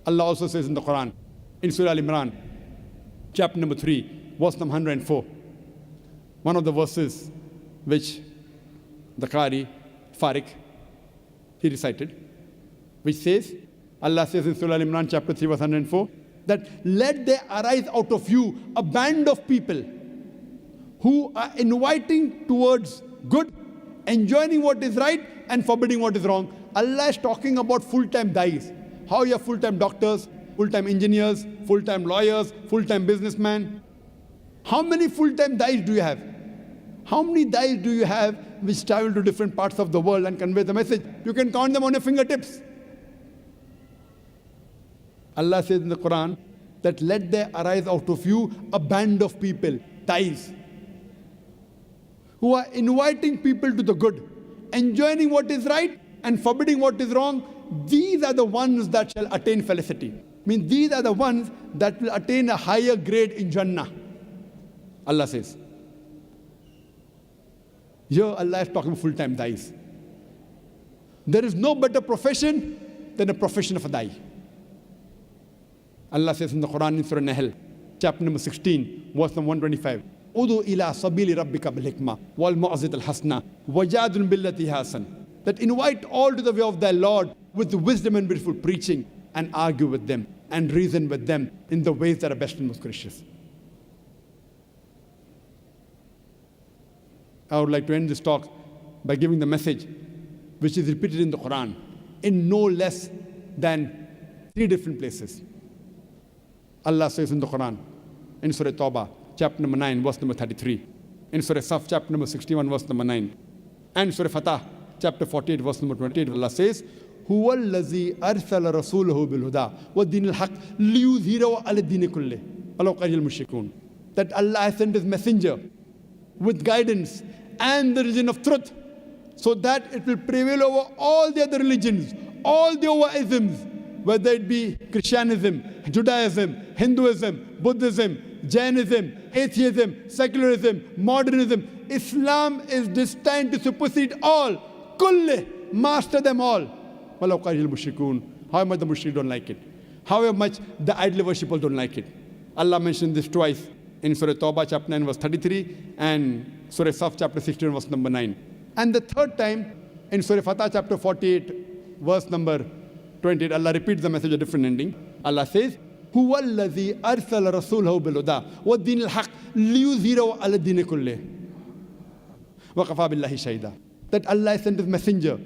Allah also says in the Qur'an, in Surah Al-Imran, chapter number 3, verse number 104, one of the verses which the Qari, Farik, he recited, which says, Allah says in Surah Al-Imran, chapter 3, verse 104, that let there arise out of you a band of people who are inviting towards good, enjoining what is right, and forbidding what is wrong. Allah is talking about full-time dais. How you have full-time doctors, full-time engineers, full-time lawyers, full-time businessmen. How many full-time dais do you have? How many dais do you have which travel to different parts of the world and convey the message? You can count them on your fingertips. Allah says in the Quran that let there arise out of you a band of people, dais, who are inviting people to the good, enjoining what is right and forbidding what is wrong. These are the ones that shall attain felicity. I mean, these are the ones that will attain a higher grade in Jannah. Allah says. Here Allah is talking full-time dais. There is no better profession than a profession of a dai. Allah says in the Quran in Surah Nahl, chapter number 16, verse number 125, Udu ila sabili rabbika bil hikmah wal mu'azit al hasna wajadun billati hasan. That invite all to the way of their Lord with the wisdom and beautiful preaching, and argue with them and reason with them in the ways that are best and most gracious. I would like to end this talk by giving the message which is repeated in the Quran in no less than 3 different places. Allah says in the Quran, in Surah Tawbah, chapter number 9, verse number 33, in Surah Saf, chapter number 61, verse number 9, and Surah Fatah, chapter 48, verse number 28, Allah says, هُوَ الَّذِي أَرْسَلَ رَسُولَهُ بِالْهُدَى وَالدِّينِ الْحَقِّ لِيُظْهِرَهُ عَلَى الدِّينِ كُلِّهِ وَلَوْ كَرِهَ الْمُشْرِكُونَ. That Allah has sent His messenger with guidance and the religion of truth, so that it will prevail over all the other religions, all the other isms, whether it be Christianism, Judaism, Hinduism, Buddhism, Jainism, atheism, secularism, modernism. Islam is destined to supersede all. Kulli, master them all. Walau karihal mushrikun. However much the mushrik don't like it. However much the idol worshippers don't like it. Allah mentioned this twice in Surah Tawbah, chapter 9, verse 33, and Surah Saf, chapter 16, verse number 9. And the third time in Surah Fatah, chapter 48, verse number 28, Allah repeats the message, a different ending. Allah says, هُوَ الَّذِي أَرْسَلَ رَسُولَهُ بِالْهُدَى وَالدِّينِ الْحَقِّ لِيُظْهِرَهُ عَلَى الدِّينِ كُلِّهِ وَكَفَى بِاللَّهِ شَهِيدًا. That Allah has sent His messenger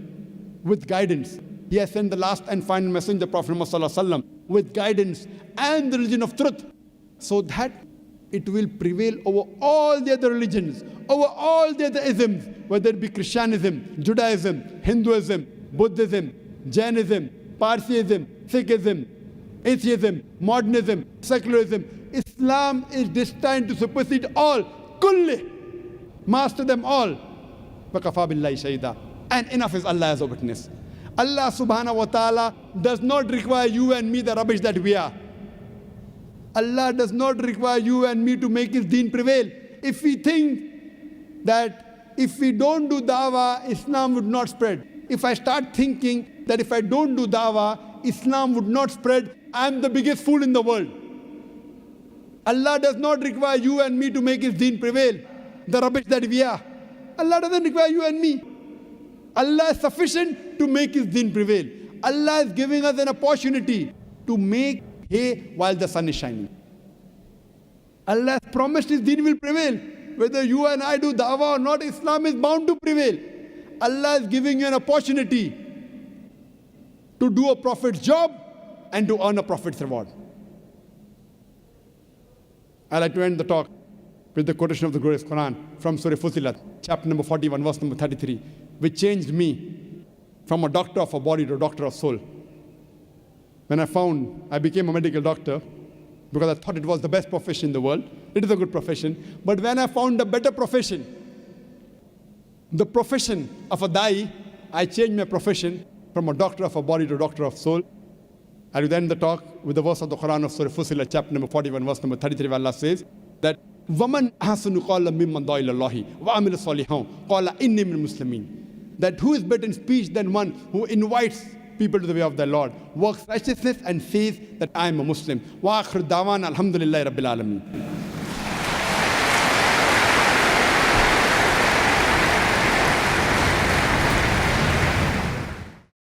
with guidance. He has sent the last and final messenger, Prophet Muhammad with guidance and the religion of truth, so that it will prevail over all the other religions, over all the other isms, whether it be Christianism, Judaism, Hinduism, Buddhism, Jainism, Parsiism, Sikhism, atheism, modernism, secularism. Islam is destined to supersede all. Kulli, master them all. وَكَفَى بِاللَّهِ شَهِيدًا. And enough is Allah as a witness. Allah subhanahu wa ta'ala does not require you and me the rubbish that we are. Allah does not require you and me to make His deen prevail. If we think that if we don't do dawah, Islam would not spread. If I start thinking that if I don't do dawah, Islam would not spread, I am the biggest fool in the world. Allah does not require you and me to make His deen prevail, the rubbish that we are. Allah doesn't require you and me. Allah is sufficient to make His deen prevail. Allah is giving us an opportunity to make hay while the sun is shining. Allah has promised His deen will prevail. Whether you and I do dawah or not, Islam is bound to prevail. Allah is giving you an opportunity to do a prophet's job and to earn a prophet's reward. I'd like to end the talk with the quotation of the glorious Qur'an from Surah Fussilat, chapter number 41, verse number 33, which changed me from a doctor of a body to a doctor of soul. When I became a medical doctor because I thought it was the best profession in the world. It is a good profession. But when I found a better profession, the profession of a dai, I changed my profession from a doctor of a body to a doctor of soul. I will end the talk with the verse of the Quran of Surah Fussilat, chapter number 41, verse number 33, where Allah says that وَمَنْ أَحْسَنُ قَالَ مِمَّنْ دَعَا إِلَى اللَّهِ وَعَمِلَ صَالِحًا قَالَ إِنِّي مِنَ الْمُسْلِمِينَ. That who is better in speech than one who invites people to the way of the Lord, works righteousness and says that I am a Muslim. Wa akhir da'wana alhamdulillahi rabbil alameen.